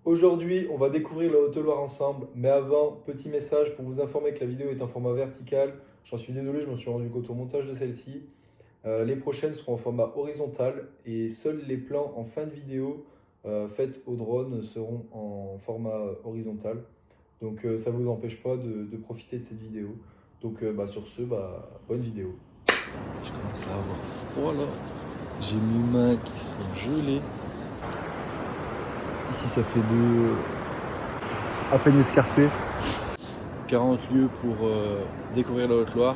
Aujourd'hui, on va découvrir la Haute-Loire ensemble, mais avant, petit message pour vous informer que la vidéo est en format vertical. J'en suis désolé, je me suis rendu compte au montage de celle-ci. Les prochaines seront en format horizontal et seuls les plans en fin de vidéo faits au drone seront en format horizontal. Donc ça ne vous empêche pas de profiter de cette vidéo. Donc sur ce, bonne vidéo. Je commence à avoir froid là. J'ai mes mains qui sont gelées. Ici ça fait à peine escarpé. 40 lieues pour découvrir la Haute-Loire.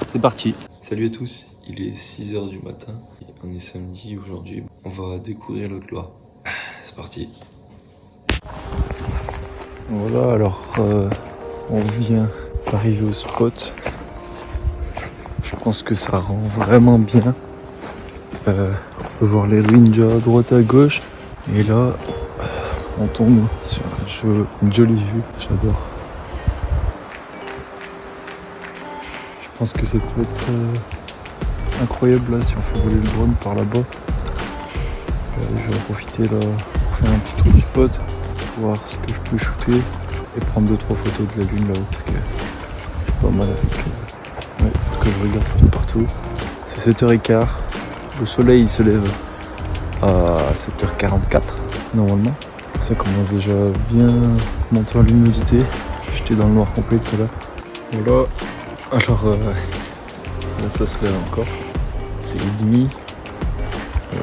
C'est parti. Salut à tous, il est 6h du matin. On est samedi aujourd'hui. On va découvrir la Haute-Loire. C'est parti. Voilà, alors on vient d'arriver au spot. Je pense que ça rend vraiment bien. On peut voir les ruines déjà à droite et à gauche. Et là, on tombe sur une jolie vue. J'adore. Je pense que ça peut être incroyable là si on fait voler le drone par là-bas. Je vais en profiter là pour faire un petit tour du spot, pour voir ce que je peux shooter et prendre 2-3 photos de la lune là-haut parce que c'est pas mal avec. Ouais, faut que je regarde de partout. C'est 7h15. Le soleil il se lève à 7h44 normalement. Ça commence déjà à bien monter en luminosité. J'étais dans le noir complet tout à l'heure. Voilà. Alors là ça se lève encore. C'est 8h30.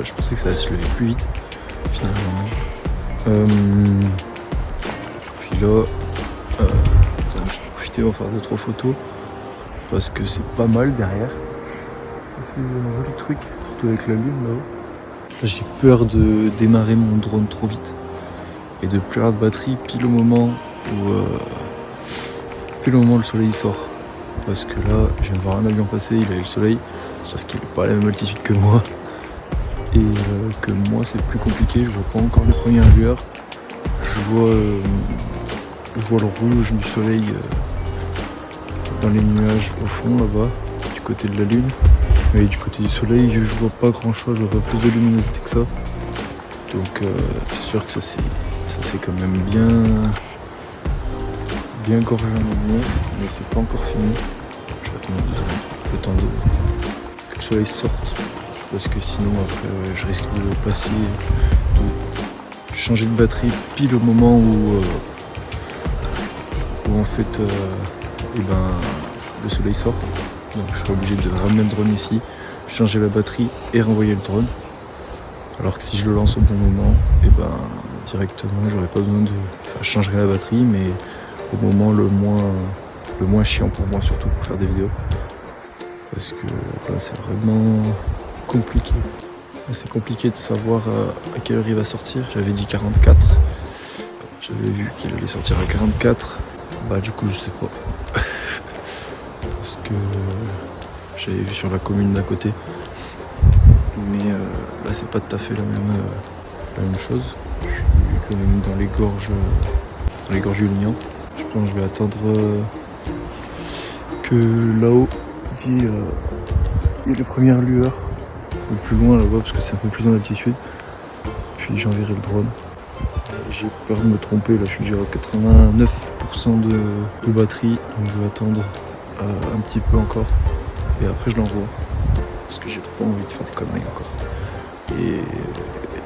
Je pensais que ça allait se lever plus vite finalement. Puis là, je vais profiter, on va faire 2-3 photos parce que c'est pas mal derrière. Ça fait un joli truc, surtout avec la lune là-haut. J'ai peur de démarrer mon drone trop vite et de plus avoir de batterie pile au moment où le soleil sort. Parce que là, je viens de voir un avion passer, il a eu le soleil, sauf qu'il n'est pas à la même altitude que moi. Et que moi c'est plus compliqué, je vois pas encore les premières lueurs. Je vois le rouge du soleil dans les nuages au fond là-bas, du côté de la lune. Mais du côté du soleil, je vois pas grand chose, je vois pas plus de luminosité que ça. Donc c'est sûr que ça c'est quand même bien gorgé en lumière, mais c'est pas encore fini. Je vais attendre 2 secondes, le temps que le soleil sorte. Parce que sinon après je risque de changer de batterie pile au moment où en fait le soleil sort. Donc je serai obligé de ramener le drone ici, changer la batterie et renvoyer le drone. Alors que si je le lance au bon moment, directement j'aurais pas besoin je changerai la batterie, mais au moment le moins chiant pour moi, surtout pour faire des vidéos. Parce que là c'est vraiment compliqué. C'est compliqué de savoir à quelle heure il va sortir. J'avais dit 44. J'avais vu qu'il allait sortir à 44. Du coup je sais pas. Parce que j'avais vu sur la commune d'à côté. Mais là c'est pas tout à fait la même chose. Je suis quand même dans les gorges du Lignan. Je pense que je vais attendre que là-haut il y ait les premières lueurs. Un peu plus loin là-bas parce que c'est un peu plus en altitude. Puis j'enverrai le drone. J'ai peur de me tromper, là je suis déjà à 89% de batterie, donc je vais attendre un petit peu encore et après je l'envoie parce que j'ai pas envie de faire des conneries encore. Et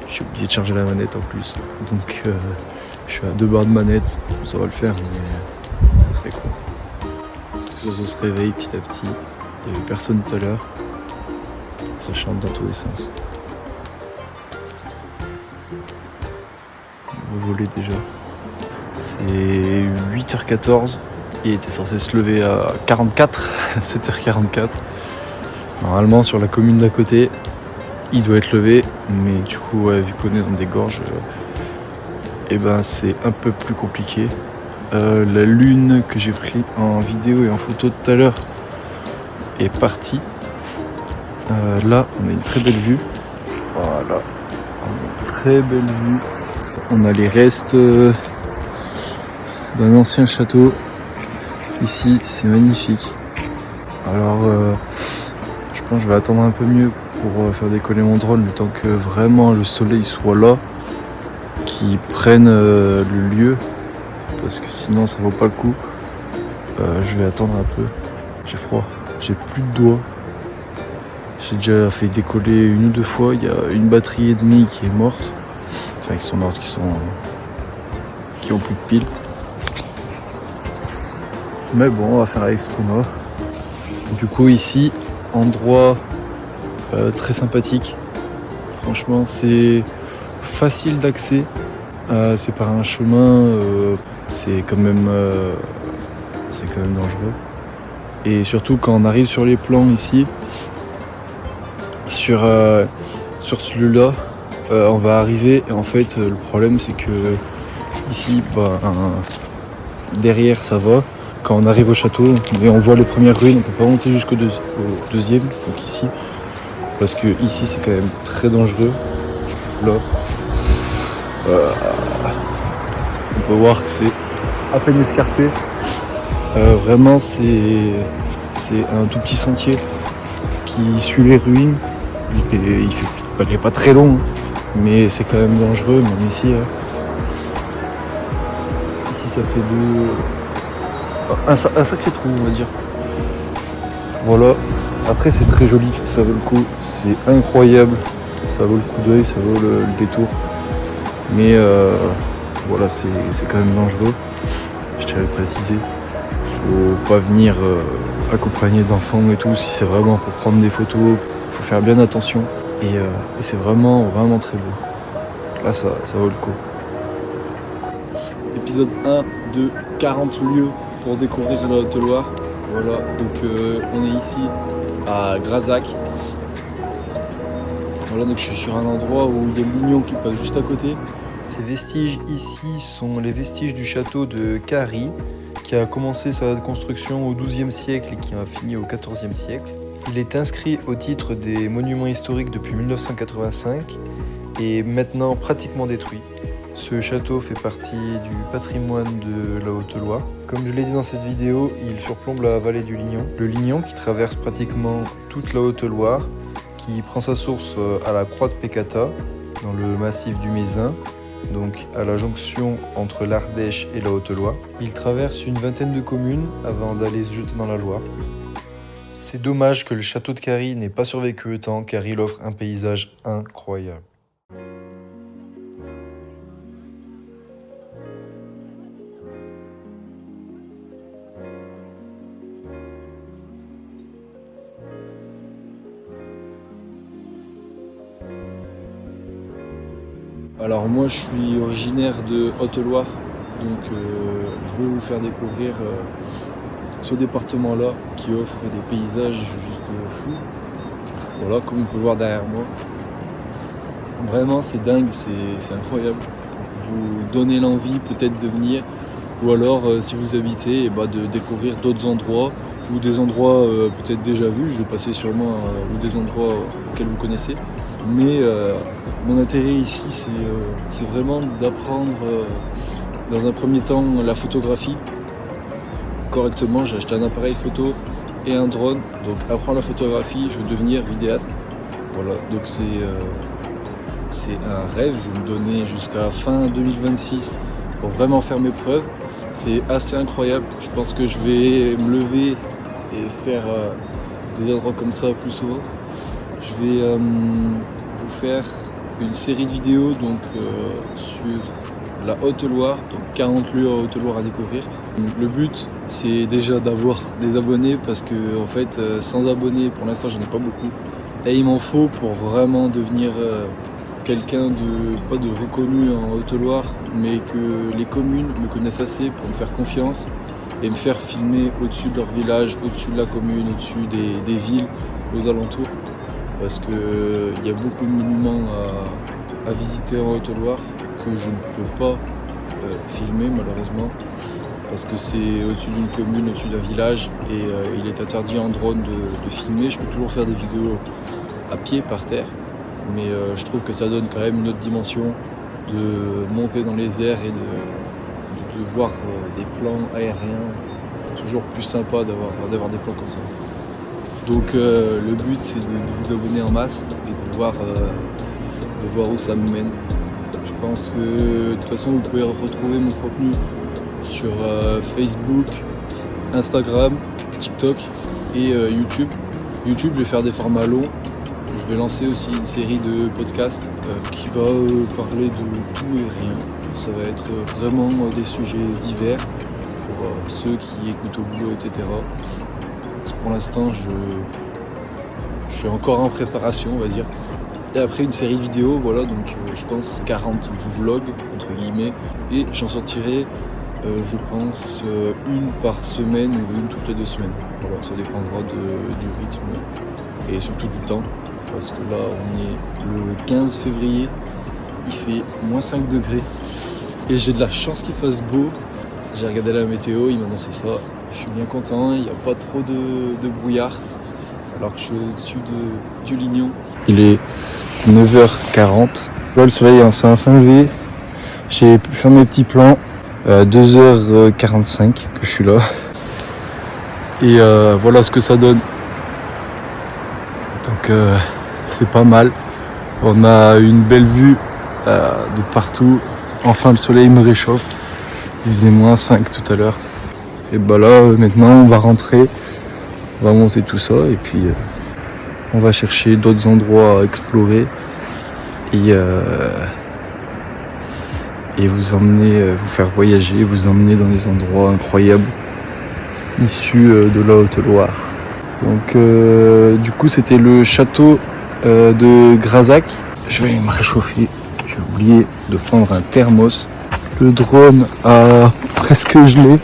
j'ai oublié de charger la manette en plus, donc je suis à 2 barres de manette, ça va le faire, mais ça serait cool. Les oiseaux se réveillent petit à petit, il y avait personne tout à l'heure. Ça chante dans tous les sens. On va voler déjà. C'est 8h14. Il était censé se lever à 44, 7h44. Normalement sur la commune d'à côté, il doit être levé. Mais du coup, vu qu'on est dans des gorges, c'est un peu plus compliqué. La lune que j'ai pris en vidéo et en photo tout à l'heure est partie. Là, on a une très belle vue. Voilà, on a une très belle vue. On a les restes d'un ancien château. Ici, c'est magnifique. Alors, je pense que je vais attendre un peu mieux pour faire décoller mon drone le temps que vraiment le soleil soit là. qui prennent le lieu, parce que sinon ça vaut pas le coup. Je vais attendre un peu. J'ai froid, j'ai plus de doigts. J'ai déjà fait décoller 1 ou 2 fois. Il y a une batterie et demie qui est morte. Enfin, qui sont mortes, qui ont plus de piles. Mais bon, on va faire avec ce qu'on a. Du coup, ici, endroit très sympathique. Franchement, c'est facile d'accès. C'est par un chemin. C'est quand même dangereux. Et surtout quand on arrive sur les plans ici, sur celui-là, on va arriver et en fait le problème c'est que ici, derrière ça va. Quand on arrive au château, on voit les premières ruines, on peut pas monter jusqu'au deuxième, donc ici, parce que ici c'est quand même très dangereux. Là, on peut voir que c'est à peine escarpé. Vraiment c'est un tout petit sentier qui suit les ruines. Il n'est pas très long, mais c'est quand même dangereux, même ici. Ici ça fait un sacré trou, on va dire. Voilà. Après c'est très joli, ça vaut le coup, c'est incroyable, ça vaut le coup d'œil, ça vaut le détour. Mais voilà, c'est quand même dangereux. Je tiens à le préciser. Faut pas venir accompagné d'enfants et tout, si c'est vraiment pour prendre des photos, faut faire bien attention. Et c'est vraiment très beau. Là ça vaut le coup. Épisode 1 de 40 lieux pour découvrir la Haute-Loire. Voilà, donc on est ici à Grazac. Voilà, donc je suis sur un endroit où il y a le Lignon qui passe juste à côté. Ces vestiges ici sont les vestiges du château de Cary, qui a commencé sa construction au XIIe siècle et qui a fini au XIVe siècle. Il est inscrit au titre des monuments historiques depuis 1985 et maintenant pratiquement détruit. Ce château fait partie du patrimoine de la Haute-Loire. Comme je l'ai dit dans cette vidéo, il surplombe la vallée du Lignon. Le Lignon qui traverse pratiquement toute la Haute-Loire, qui prend sa source à la croix de Pécata, dans le massif du Mézin, donc à la jonction entre l'Ardèche et la Haute-Loire. Il traverse une vingtaine de communes avant d'aller se jeter dans la Loire. C'est dommage que le château de Cary n'ait pas survécu autant, car il offre un paysage incroyable. Alors moi je suis originaire de Haute-Loire, donc je veux vous faire découvrir ce département-là qui offre des paysages juste fous. Voilà, comme on peut voir derrière moi. Vraiment c'est dingue, c'est incroyable. Vous donnez l'envie peut-être de venir, ou alors si vous habitez, de découvrir d'autres endroits, ou des endroits peut-être déjà vus, je vais passer sûrement ou des endroits auxquels vous connaissez. Mais mon intérêt ici c'est vraiment d'apprendre dans un premier temps la photographie correctement. J'ai acheté un appareil photo et un drone, donc apprendre la photographie, je veux devenir vidéaste. Voilà, donc c'est un rêve, je vais me donner jusqu'à fin 2026 pour vraiment faire mes preuves. C'est assez incroyable, je pense que je vais me lever et faire des endroits comme ça plus souvent. Je vais vous faire une série de vidéos donc sur la Haute-Loire, donc 40 lieux en Haute-Loire à découvrir. Le but c'est déjà d'avoir des abonnés parce que en fait sans abonnés pour l'instant j'en ai pas beaucoup et il m'en faut pour vraiment devenir quelqu'un pas de reconnu en Haute-Loire, mais que les communes me connaissent assez pour me faire confiance et me faire filmer au-dessus de leur village, au-dessus de la commune, au-dessus des villes, aux alentours. Parce qu'il y a beaucoup de monuments à visiter en Haute-Loire que je ne peux pas filmer malheureusement. Parce que c'est au-dessus d'une commune, au-dessus d'un village et il est interdit en drone de filmer. Je peux toujours faire des vidéos à pied, par terre. Mais je trouve que ça donne quand même une autre dimension de monter dans les airs et de voir des plans aériens. C'est toujours plus sympa d'avoir des plans comme ça. Donc le but c'est de vous abonner en masse et de voir où ça me mène. Je Je pense que de toute façon vous pouvez retrouver mon contenu sur Facebook, Instagram, TikTok et YouTube. YouTube, je vais faire des formats longs. Je vais lancer aussi une série de podcasts qui va parler de tout et rien. Ça va être vraiment des sujets divers pour ceux qui écoutent au boulot, etc. Pour l'instant, je suis encore en préparation, on va dire. Et après une série vidéo, voilà, donc je pense 40 vlogs, entre guillemets, et j'en sortirai, je pense, une par semaine ou une toutes les 2 semaines. Voilà, ça dépendra du rythme et surtout du temps, parce que là, on est le 15 février, il fait moins 5 degrés, et j'ai de la chance qu'il fasse beau. J'ai regardé la météo, il m'a annoncé ça, je suis bien content, il n'y a pas trop de brouillard, alors que je suis au-dessus du Lignon. Il est 9h40. Là, le soleil s'est enfin levé. J'ai pu faire mes petits plans. 2h45 que je suis là. Et voilà ce que ça donne. Donc c'est pas mal. On a une belle vue de partout. Enfin, le soleil me réchauffe. Il faisait moins 5 tout à l'heure. Et bah là, maintenant, on va rentrer. On va monter tout ça. Et puis... on va chercher d'autres endroits à explorer et vous emmener, vous faire voyager, vous emmener dans des endroits incroyables issus de la Haute-Loire. Donc du coup c'était le château de Grazac. Je vais me réchauffer, j'ai oublié de prendre un thermos. Le drone a presque gelé,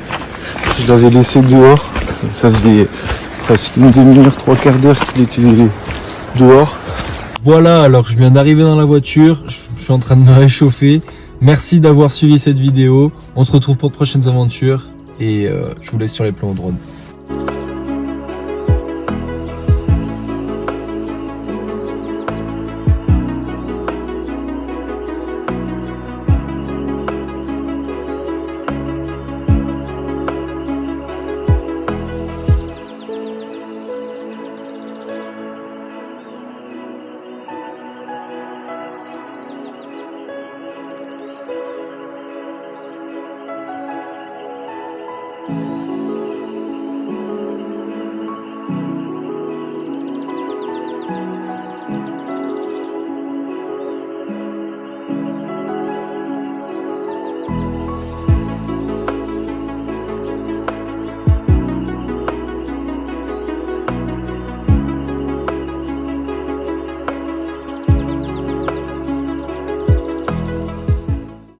je l'avais laissé dehors, ça faisait presque une demi-heure, 3/4 d'heure qu'il était dehors. Voilà, alors je viens d'arriver dans la voiture, je suis en train de me réchauffer. Merci d'avoir suivi cette vidéo. On se retrouve pour de prochaines aventures et je vous laisse sur les plans au drone.